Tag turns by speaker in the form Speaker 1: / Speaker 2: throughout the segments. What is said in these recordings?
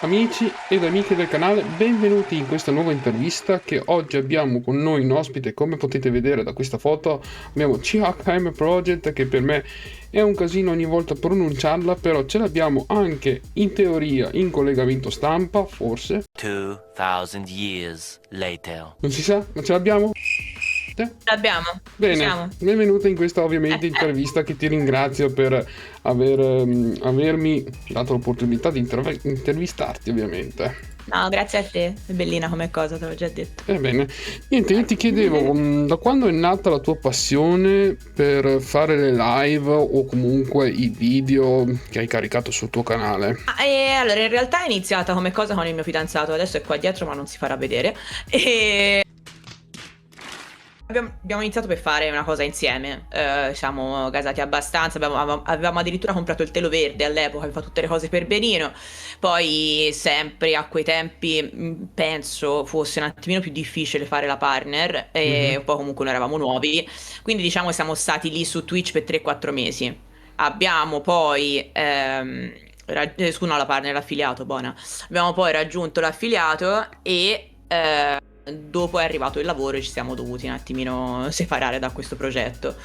Speaker 1: Amici ed amiche del canale, benvenuti in questa nuova intervista che oggi abbiamo con noi in ospite. Come potete vedere da questa foto abbiamo CHM Project, che per me è un casino ogni volta pronunciarla, però ce l'abbiamo anche in teoria in collegamento stampa, forse
Speaker 2: 2000 years later.
Speaker 1: non si sa, ma ce l'abbiamo?
Speaker 3: L'abbiamo, ci
Speaker 1: Bene,
Speaker 3: siamo.
Speaker 1: benvenuta in questa ovviamente intervista, che ti ringrazio per avermi dato l'opportunità di intervistarti ovviamente.
Speaker 3: No, grazie a te, è bellina come cosa, te l'ho già detto.
Speaker 1: Ebbene, niente, io ti chiedevo, da quando è nata la tua passione per fare le live o comunque i video che hai caricato sul tuo canale?
Speaker 3: E allora, in realtà è iniziata come cosa con il mio fidanzato, adesso è qua dietro ma non si farà vedere. E abbiamo iniziato per fare una cosa insieme, siamo gasati abbastanza, avevamo addirittura comprato il telo verde all'epoca, aveva tutte le cose per benino. Poi sempre a quei tempi penso fosse un attimino più difficile fare la partner e poi comunque noi eravamo nuovi, quindi diciamo siamo stati lì su Twitch per 3-4 mesi. Abbiamo poi scusa, no, la partner, l'affiliato, buona. Abbiamo poi raggiunto l'affiliato e dopo è arrivato il lavoro e ci siamo dovuti un attimino separare da questo progetto.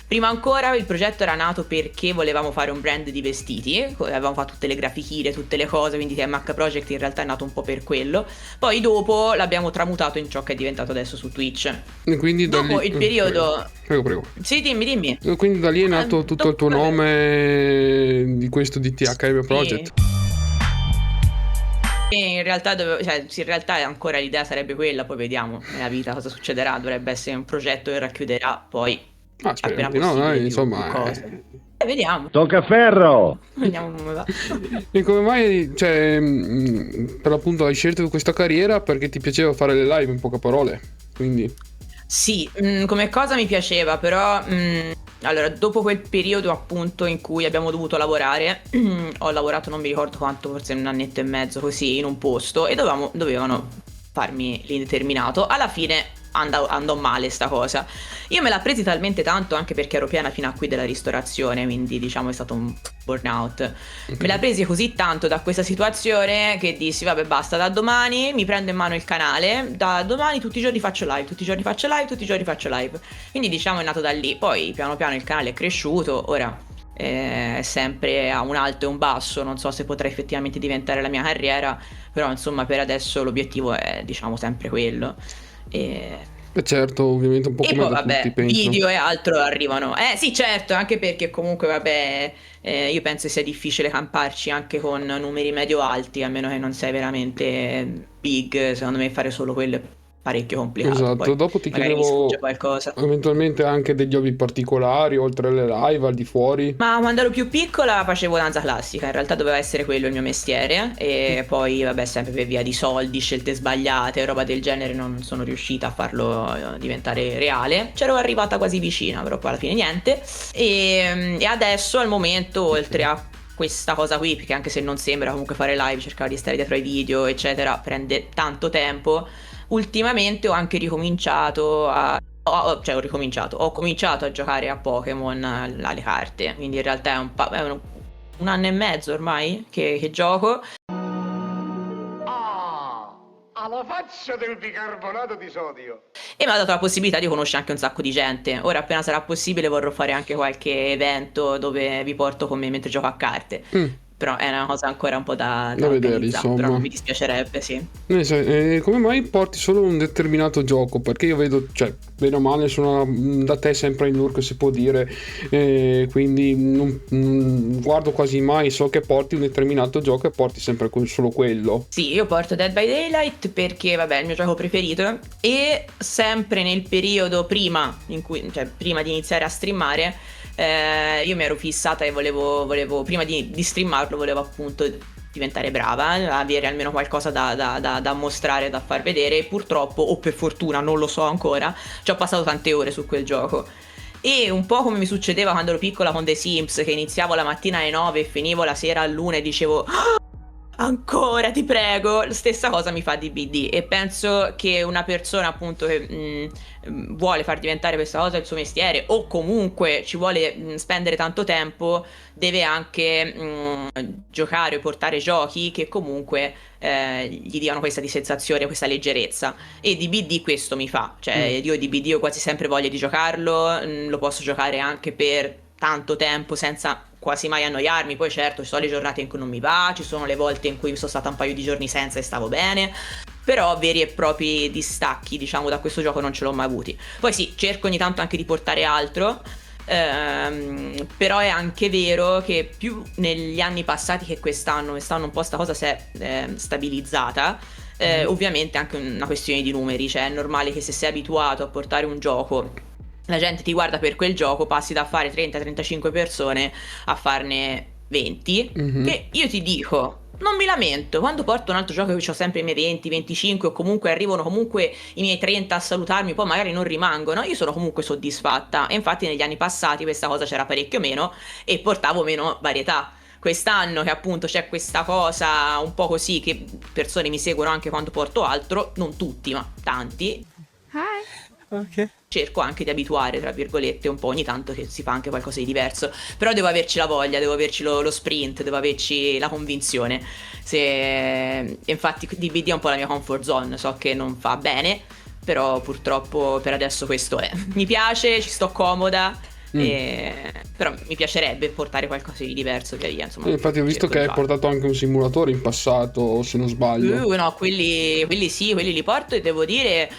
Speaker 3: Prima ancora il progetto era nato perché volevamo fare un brand di vestiti, avevamo fatto tutte le grafichine, tutte le cose, quindi TMH Project in realtà è nato un po' per quello. Poi dopo l'abbiamo tramutato in ciò che è diventato adesso su Twitch.
Speaker 1: E quindi da
Speaker 3: Dopo
Speaker 1: lì...
Speaker 3: il periodo...
Speaker 1: Prego.
Speaker 3: Sì, dimmi.
Speaker 1: E quindi da lì è nato tutto il tuo nome di questo di THM Project?
Speaker 3: In realtà, in realtà ancora l'idea sarebbe quella, poi vediamo nella vita cosa succederà, dovrebbe essere un progetto che racchiuderà poi
Speaker 1: Speriamo
Speaker 3: appena
Speaker 1: di no,
Speaker 3: possibile
Speaker 1: insomma...
Speaker 3: più cose. Vediamo.
Speaker 4: Toccaferro!
Speaker 3: Vediamo come va.
Speaker 1: E come mai, cioè, per l'appunto hai scelto questa carriera perché ti piaceva fare le live, in poche parole? Quindi...
Speaker 3: Sì, come cosa mi piaceva, però allora dopo quel periodo appunto in cui abbiamo dovuto lavorare, ho lavorato non mi ricordo quanto, forse un annetto e mezzo così in un posto e dovevano farmi l'indeterminato. Alla fine andò male sta cosa. Io me l'ha presi talmente tanto anche perché ero piena fino a qui della ristorazione, quindi diciamo è stato un burnout. Me la presi così tanto da questa situazione che dissi vabbè basta, da domani mi prendo in mano il canale, da domani tutti i giorni faccio live, tutti i giorni faccio live, tutti i giorni faccio live. Quindi diciamo è nato da lì. Poi piano piano il canale è cresciuto, ora è sempre a un alto e un basso, non so se potrà effettivamente diventare la mia carriera, però insomma per adesso l'obiettivo è diciamo sempre quello.
Speaker 1: Beh, certo, ovviamente un po'
Speaker 3: E
Speaker 1: come
Speaker 3: poi
Speaker 1: da
Speaker 3: vabbè,
Speaker 1: tutti, penso.
Speaker 3: video e altro arrivano. Sì, certo, anche perché comunque vabbè, io penso sia difficile camparci anche con numeri medio-alti, a meno che non sei veramente big, secondo me fare solo quello è parecchio complicato.
Speaker 1: Esatto,
Speaker 3: Poi
Speaker 1: dopo ti
Speaker 3: magari mi sfugge
Speaker 1: chiedevo
Speaker 3: qualcosa.
Speaker 1: eventualmente anche degli hobby particolari, oltre alle live, al di fuori.
Speaker 3: Ma quando ero più piccola facevo danza classica, in realtà doveva essere quello il mio mestiere e poi vabbè sempre per via di soldi, scelte sbagliate, roba del genere non sono riuscita a farlo diventare reale. C'ero arrivata quasi vicina, però poi alla fine niente. E adesso al momento oltre a questa cosa qui, perché anche se non sembra comunque fare live, cercare di stare dietro ai video eccetera, prende tanto tempo. Ultimamente ho anche ricominciato ho cominciato a giocare a Pokémon alle carte, quindi in realtà è un anno e mezzo ormai che gioco.
Speaker 4: Alla faccia del bicarbonato di sodio!
Speaker 3: E mi ha dato la possibilità di conoscere anche un sacco di gente. Ora appena sarà possibile vorrò fare anche qualche evento dove vi porto con me mentre gioco a carte. Però è una cosa ancora un po' da
Speaker 1: vedere,
Speaker 3: organizzare,
Speaker 1: insomma.
Speaker 3: però non mi dispiacerebbe, sì.
Speaker 1: Come mai porti solo un determinato gioco? Perché io vedo, cioè, bene o male, sono da te sempre in lurk, si può dire, quindi non guardo quasi mai, so che porti un determinato gioco e porti sempre solo quello.
Speaker 3: Sì, io porto Dead by Daylight perché, vabbè, è il mio gioco preferito e sempre nel periodo prima di iniziare a streamare, io mi ero fissata e volevo prima di streamarlo, volevo appunto diventare brava, avere almeno qualcosa da mostrare, da far vedere. E purtroppo, o per fortuna, non lo so ancora, ci ho passato tante ore su quel gioco. E un po' come mi succedeva quando ero piccola con The Sims, che iniziavo la mattina alle 9 e finivo la sera all'1 e dicevo ancora ti prego. La stessa cosa mi fa DBD, e penso che una persona appunto che vuole far diventare questa cosa il suo mestiere, o comunque ci vuole spendere tanto tempo, deve anche giocare o portare giochi che comunque gli diano questa sensazione, questa leggerezza. E DBD questo mi fa, cioè io DBD ho quasi sempre voglia di giocarlo, lo posso giocare anche per tanto tempo senza quasi mai annoiarmi. Poi certo ci sono le giornate in cui non mi va, ci sono le volte in cui sono stata un paio di giorni senza e stavo bene, però veri e propri distacchi diciamo da questo gioco non ce l'ho mai avuti. Poi sì, cerco ogni tanto anche di portare altro, però è anche vero che più negli anni passati che quest'anno un po' sta cosa si è stabilizzata. Ovviamente anche una questione di numeri, cioè è normale che se sei abituato a portare un gioco, la gente ti guarda per quel gioco, passi da fare 30-35 persone a farne 20, che io ti dico, non mi lamento, quando porto un altro gioco che ho sempre i miei 20-25 o comunque arrivano comunque i miei 30 a salutarmi, poi magari non rimangono, io sono comunque soddisfatta. E infatti negli anni passati questa cosa c'era parecchio meno e portavo meno varietà. Quest'anno che appunto c'è questa cosa un po' così, che persone mi seguono anche quando porto altro, non tutti ma tanti,
Speaker 5: Ok.
Speaker 3: cerco anche di abituare, tra virgolette, un po' ogni tanto che si fa anche qualcosa di diverso. Però devo averci la voglia, devo averci lo sprint, devo averci la convinzione. Infatti DBD è un po' la mia comfort zone, so che non fa bene, però purtroppo per adesso questo è. Mi piace, ci sto comoda, però mi piacerebbe portare qualcosa di diverso via via, insomma.
Speaker 1: Infatti ho visto
Speaker 3: cerco
Speaker 1: che
Speaker 3: di
Speaker 1: hai
Speaker 3: farlo.
Speaker 1: portato anche un simulatore in passato, se non sbaglio.
Speaker 3: No, quelli sì, quelli li porto e devo dire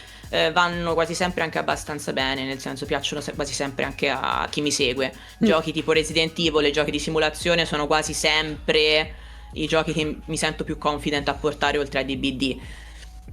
Speaker 3: vanno quasi sempre anche abbastanza bene, nel senso piacciono quasi sempre anche a chi mi segue. Giochi tipo Resident Evil e giochi di simulazione sono quasi sempre i giochi che mi sento più confident a portare oltre a DBD.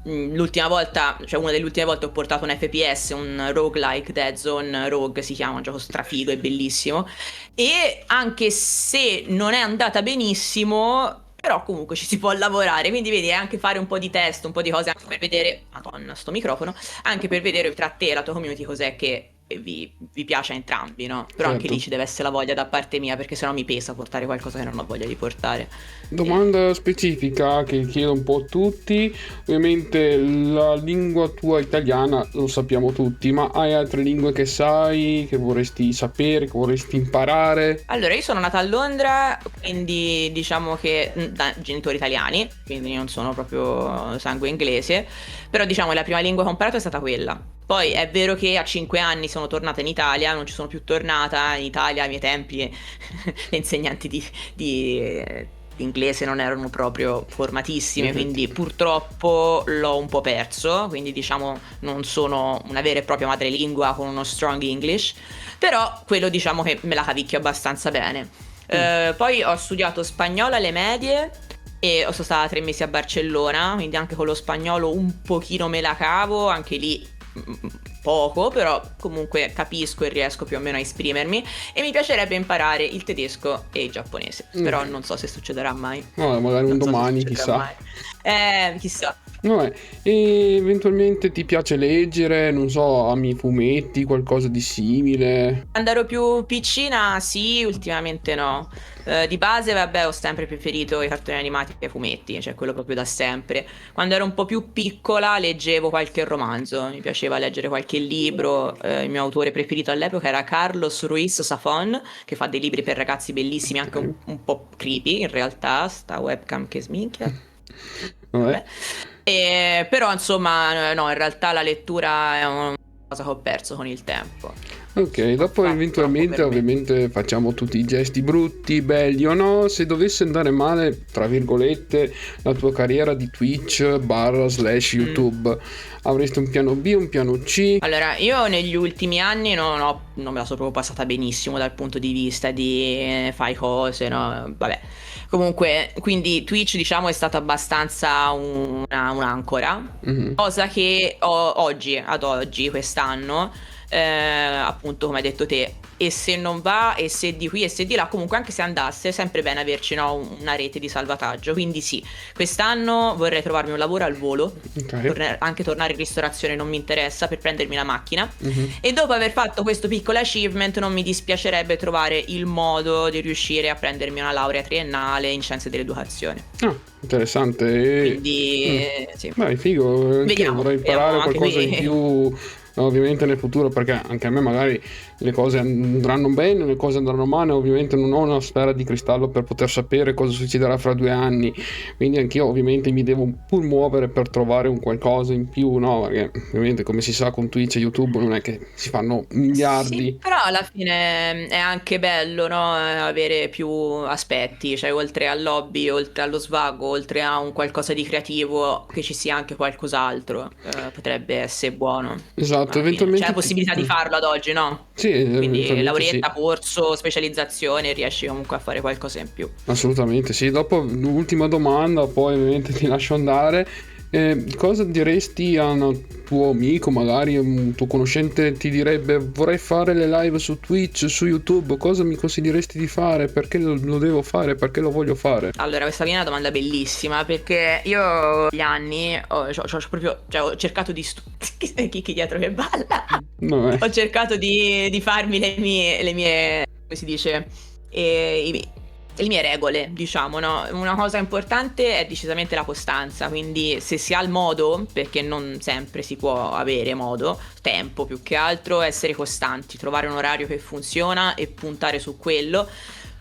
Speaker 3: L'ultima volta, cioè una delle ultime volte ho portato un FPS, un roguelike, Dead Zone Rogue si chiama, un gioco strafigo e bellissimo, e anche se non è andata benissimo, però comunque ci si può lavorare, quindi vedi, è anche fare un po' di test, un po' di cose anche per vedere, madonna sto microfono, anche per vedere tra te e la tua community cos'è che vi piace a entrambi, no? Però anche
Speaker 1: Certo.
Speaker 3: lì ci deve essere la voglia da parte mia, perché sennò mi pesa portare qualcosa che non ho voglia di portare.
Speaker 1: Domanda specifica che chiedo un po' a tutti. Ovviamente la lingua tua italiana lo sappiamo tutti, ma hai altre lingue che sai, che vorresti sapere, che vorresti imparare?
Speaker 3: Allora, io sono nata a Londra, quindi diciamo che da genitori italiani, quindi non sono proprio sangue inglese, però diciamo la prima lingua che ho imparato è stata quella. Poi è vero che a 5 anni sono tornata in Italia, non ci sono più tornata in Italia, ai miei tempi le insegnanti di inglese non erano proprio formatissime, quindi purtroppo l'ho un po' perso, quindi diciamo non sono una vera e propria madrelingua con uno strong English, però quello diciamo che me la cavicchio abbastanza bene. Poi ho studiato spagnolo alle medie e sono stata 3 mesi a Barcellona, quindi anche con lo spagnolo un pochino me la cavo, anche lì poco, però comunque capisco e riesco più o meno a esprimermi, e mi piacerebbe imparare il tedesco e il giapponese, però non so se succederà mai.
Speaker 1: No, magari un
Speaker 3: Non so se
Speaker 1: domani,
Speaker 3: succederà
Speaker 1: chissà.
Speaker 3: mai. Chissà.
Speaker 1: Vabbè, e eventualmente ti piace leggere, non so, ami fumetti, qualcosa di simile?
Speaker 3: Quando ero più piccina, sì, ultimamente no. Di base, vabbè, ho sempre preferito i cartoni animati ai fumetti, cioè quello proprio da sempre. Quando ero un po' più piccola leggevo qualche romanzo, mi piaceva leggere qualche libro. Il mio autore preferito all'epoca era Carlos Ruiz Zafón, che fa dei libri per ragazzi bellissimi, anche un po' creepy in realtà, sta webcam che sminchia.
Speaker 1: Vabbè.
Speaker 3: Però insomma, no, in realtà la lettura è una cosa che ho perso con il tempo.
Speaker 1: Ok, dopo
Speaker 3: Fa
Speaker 1: eventualmente
Speaker 3: troppo per me.
Speaker 1: ovviamente facciamo tutti i gesti brutti, belli o no. Se dovesse andare male, tra virgolette, la tua carriera di Twitch / YouTube, avresti un piano B, un piano C?
Speaker 3: Allora, io negli ultimi anni non me la sono proprio passata benissimo dal punto di vista di fai cose, no? Vabbè. Comunque, quindi Twitch diciamo è stata abbastanza un'ancora, cosa che ad oggi, quest'anno, appunto come hai detto te, e se non va, e se di qui e se di là, comunque anche se andasse è sempre bene averci, no, una rete di salvataggio. Quindi sì, quest'anno vorrei trovarmi un lavoro al volo, anche tornare in ristorazione non mi interessa, per prendermi la macchina, e dopo aver fatto questo piccolo achievement non mi dispiacerebbe trovare il modo di riuscire a prendermi una laurea triennale in scienze dell'educazione.
Speaker 1: Interessante.
Speaker 3: Quindi sì.
Speaker 1: Beh, figo, anche
Speaker 3: Vediamo,
Speaker 1: vorrei imparare
Speaker 3: anche
Speaker 1: qualcosa
Speaker 3: qui.
Speaker 1: in più, ovviamente nel futuro, perché anche a me magari le cose andranno bene, le cose andranno male, ovviamente non ho una sfera di cristallo per poter sapere cosa succederà fra 2 anni, quindi anch'io ovviamente mi devo pur muovere per trovare un qualcosa in più, no? Perché ovviamente come si sa con Twitch e YouTube non è che si fanno miliardi.
Speaker 3: Sì, però alla fine è anche bello, no? Avere più aspetti, cioè oltre all'hobby, oltre allo svago, oltre a un qualcosa di creativo, che ci sia anche qualcos'altro, potrebbe essere buono.
Speaker 1: Esatto,
Speaker 3: Alla fine.
Speaker 1: eventualmente
Speaker 3: C'è la possibilità di farlo ad oggi, no?
Speaker 1: Sì,
Speaker 3: Quindi
Speaker 1: eventualmente
Speaker 3: laureetta,
Speaker 1: sì.
Speaker 3: corso, specializzazione, riesci comunque a fare qualcosa in più.
Speaker 1: Assolutamente sì. Dopo l'ultima domanda, poi ovviamente ti lascio andare. Cosa diresti a un tuo amico, magari un tuo conoscente ti direbbe vorrei fare le live su Twitch, su YouTube, cosa mi consiglieresti di fare? Perché lo devo fare? Perché lo voglio fare?
Speaker 3: Allora, questa viene una domanda bellissima, perché io negli anni ho cercato di chi dietro che balla?
Speaker 1: Vabbè.
Speaker 3: Ho cercato di farmi le mie, come si dice, le mie regole, diciamo, no? Una cosa importante è decisamente la costanza, quindi se si ha il modo, perché non sempre si può avere modo, tempo più che altro, essere costanti, trovare un orario che funziona e puntare su quello.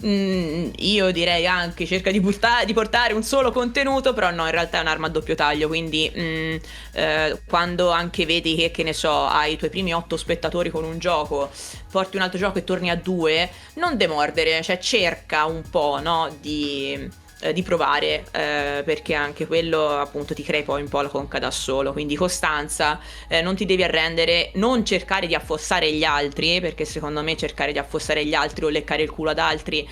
Speaker 3: Io direi anche cerca di portare un solo contenuto, però no, in realtà è un'arma a doppio taglio, quindi quando anche vedi che ne so, hai i tuoi primi 8 spettatori con un gioco, porti un altro gioco e torni a 2, non demordere, cioè cerca un po', no, di provare, perché anche quello appunto ti crei poi un po' la conca da solo, quindi costanza, non ti devi arrendere, non cercare di affossare gli altri, perché secondo me cercare di affossare gli altri o leccare il culo ad altri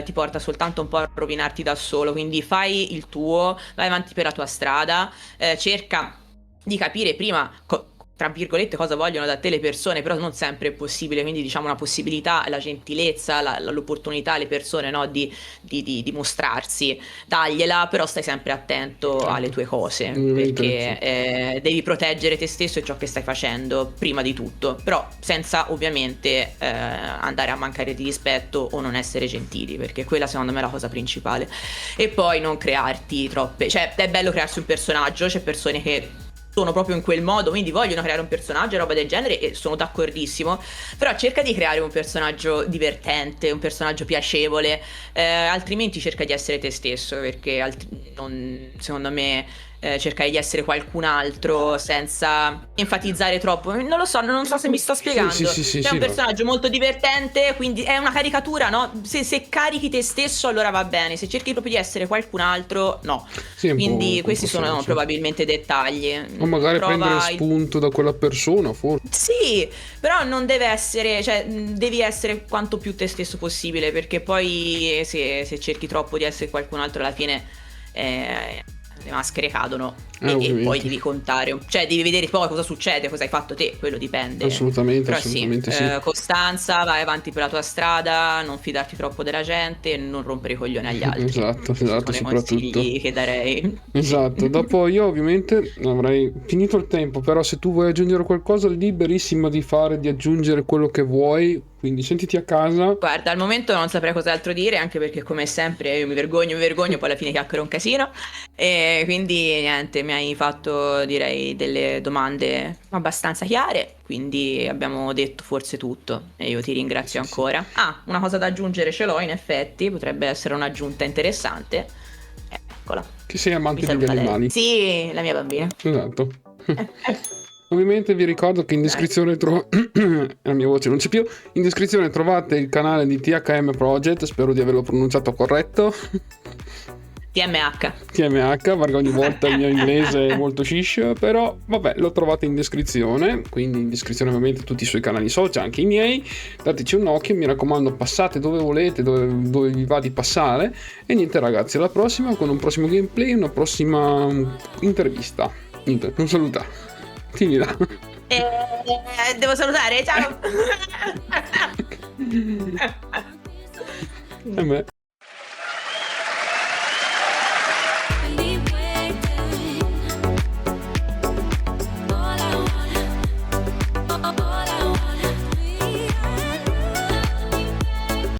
Speaker 3: ti porta soltanto un po' a rovinarti da solo, quindi fai il tuo, vai avanti per la tua strada, cerca di capire prima tra virgolette cosa vogliono da te le persone, però non sempre è possibile, quindi diciamo una possibilità, la gentilezza, l'opportunità alle persone, no, di mostrarsi, dagliela, però stai sempre attento alle tue cose, perché devi proteggere te stesso e ciò che stai facendo prima di tutto, però senza ovviamente andare a mancare di rispetto o non essere gentili, perché quella secondo me è la cosa principale. E poi non crearti troppe, cioè è bello crearsi un personaggio, c'è persone che sono proprio in quel modo, quindi vogliono creare un personaggio e roba del genere, e sono d'accordissimo, però cerca di creare un personaggio divertente, un personaggio piacevole, altrimenti cerca di essere te stesso, perché secondo me cercare di essere qualcun altro senza enfatizzare troppo, non so se mi sto spiegando.
Speaker 1: Sì,
Speaker 3: C'è un personaggio molto divertente, quindi è una caricatura, no? Se carichi te stesso allora va bene, se cerchi proprio di essere qualcun altro no.
Speaker 1: Sì,
Speaker 3: Quindi questi sono probabilmente dettagli.
Speaker 1: O magari prendere spunto da quella persona, forse.
Speaker 3: Sì, però non deve essere, cioè devi essere quanto più te stesso possibile, perché poi se cerchi troppo di essere qualcun altro alla fine le maschere cadono e poi devi contare, cioè devi vedere poi cosa succede, cosa hai fatto te, quello dipende.
Speaker 1: Assolutamente,
Speaker 3: però
Speaker 1: assolutamente
Speaker 3: sì.
Speaker 1: Sì.
Speaker 3: Costanza, vai avanti per la tua strada, non fidarti troppo della gente e non rompere i coglioni agli altri.
Speaker 1: Esatto, soprattutto
Speaker 3: che darei.
Speaker 1: Esatto, dopo io ovviamente avrei finito il tempo, però se tu vuoi aggiungere qualcosa liberissima di aggiungere quello che vuoi, quindi sentiti a casa.
Speaker 3: Guarda, al momento non saprei cos'altro dire, anche perché come sempre io mi vergogno, poi alla fine chiacchiero un casino, e quindi niente, mi hai fatto direi delle domande abbastanza chiare, quindi abbiamo detto forse tutto e io ti ringrazio ancora. Una cosa da aggiungere ce l'ho, in effetti potrebbe essere un'aggiunta interessante, eccola.
Speaker 1: Che sei amante degli animali.
Speaker 3: Sì, la mia bambina.
Speaker 1: Esatto. Ovviamente vi ricordo che in descrizione la mia voce non c'è più. In descrizione trovate il canale di THM Project, spero di averlo pronunciato corretto. TMH, perché ogni volta il mio inglese è molto shish, però vabbè, lo trovate in descrizione, quindi in descrizione ovviamente tutti i suoi canali social, anche i miei, dateci un occhio, mi raccomando, passate dove volete, dove vi va di passare, e niente ragazzi, alla prossima con un prossimo gameplay, una prossima intervista. Niente, un saluto, finirà.
Speaker 3: Devo salutare, ciao.
Speaker 1: E me.